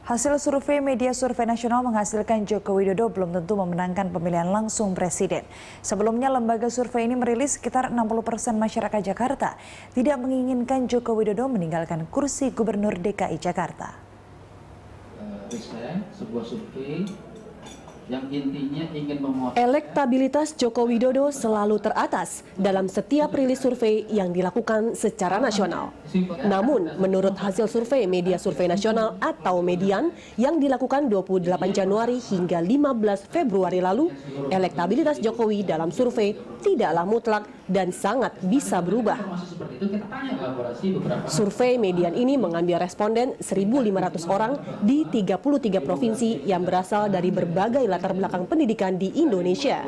Hasil survei media survei nasional menghasilkan Joko Widodo belum tentu memenangkan pemilihan langsung presiden. Sebelumnya lembaga survei ini merilis sekitar 60% masyarakat Jakarta tidak menginginkan Joko Widodo meninggalkan kursi Gubernur DKI Jakarta. Sebuah survei yang intinya ingin memotret elektabilitas Joko Widodo selalu teratas dalam setiap rilis survei yang dilakukan secara nasional. Namun, menurut hasil survei media survei nasional atau Median yang dilakukan 28 Januari hingga 15 Februari lalu, elektabilitas Jokowi dalam survei tidaklah mutlak dan sangat bisa berubah. Survei Median ini mengambil responden 1.500 orang di 33 provinsi yang berasal dari berbagai latar belakang pendidikan di Indonesia.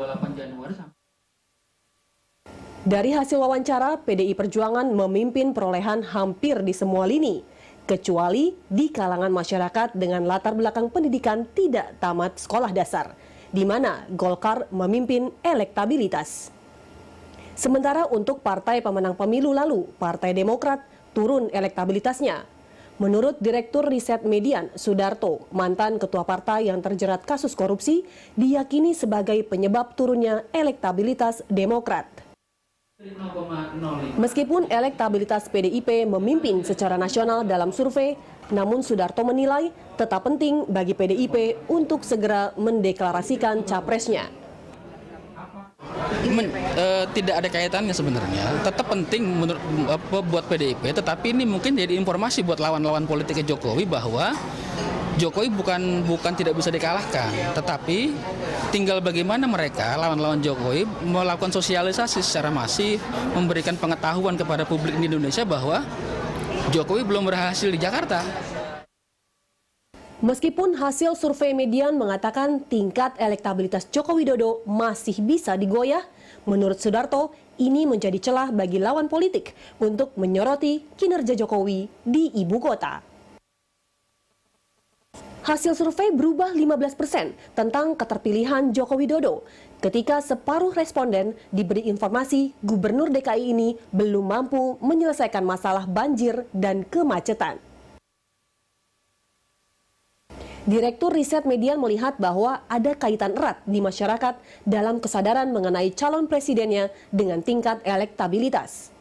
Dari hasil wawancara, PDI Perjuangan memimpin perolehan hampir di semua lini, kecuali di kalangan masyarakat dengan latar belakang pendidikan tidak tamat sekolah dasar, di mana Golkar memimpin elektabilitas. Sementara untuk partai pemenang pemilu lalu, Partai Demokrat turun elektabilitasnya. Menurut Direktur Riset Median, Sudarto, mantan ketua partai yang terjerat kasus korupsi, diyakini sebagai penyebab turunnya elektabilitas Demokrat. Meskipun elektabilitas PDIP memimpin secara nasional dalam survei, namun Sudarto menilai tetap penting bagi PDIP untuk segera mendeklarasikan capresnya. Tidak ada kaitannya sebenarnya, tetap penting menurut buat PDIP, tetapi ini mungkin jadi informasi buat lawan-lawan politiknya Jokowi bahwa Jokowi bukan tidak bisa dikalahkan, tetapi tinggal bagaimana mereka lawan-lawan Jokowi melakukan sosialisasi secara masif, memberikan pengetahuan kepada publik di Indonesia bahwa Jokowi belum berhasil di Jakarta. Meskipun hasil survei Median mengatakan tingkat elektabilitas Joko Widodo masih bisa digoyah, menurut Sudarto ini menjadi celah bagi lawan politik untuk menyoroti kinerja Jokowi di ibu kota. Hasil survei berubah 15% tentang keterpilihan Joko Widodo ketika separuh responden diberi informasi Gubernur DKI ini belum mampu menyelesaikan masalah banjir dan kemacetan. Direktur Riset Median melihat bahwa ada kaitan erat di masyarakat dalam kesadaran mengenai calon presidennya dengan tingkat elektabilitas.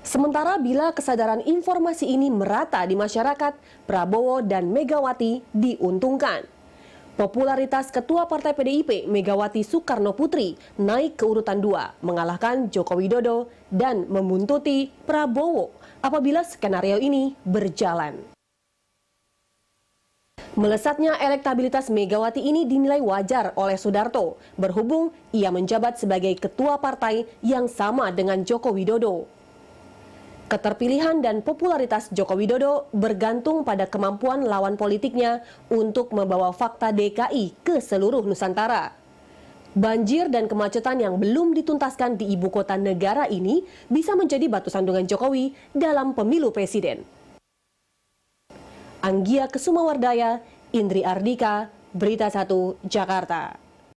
Sementara bila kesadaran informasi ini merata di masyarakat, Prabowo dan Megawati diuntungkan. Popularitas Ketua Partai PDIP Megawati Soekarno Putri naik ke urutan 2, mengalahkan Joko Widodo dan membuntuti Prabowo apabila skenario ini berjalan. Melesatnya elektabilitas Megawati ini dinilai wajar oleh Sudarto, berhubung ia menjabat sebagai ketua partai yang sama dengan Joko Widodo. Keterpilihan dan popularitas Joko Widodo bergantung pada kemampuan lawan politiknya untuk membawa fakta DKI ke seluruh Nusantara. Banjir dan kemacetan yang belum dituntaskan di ibu kota negara ini bisa menjadi batu sandungan Jokowi dalam pemilu presiden. Anggia Kesumawardaya, Indri Ardika, Berita 1, Jakarta.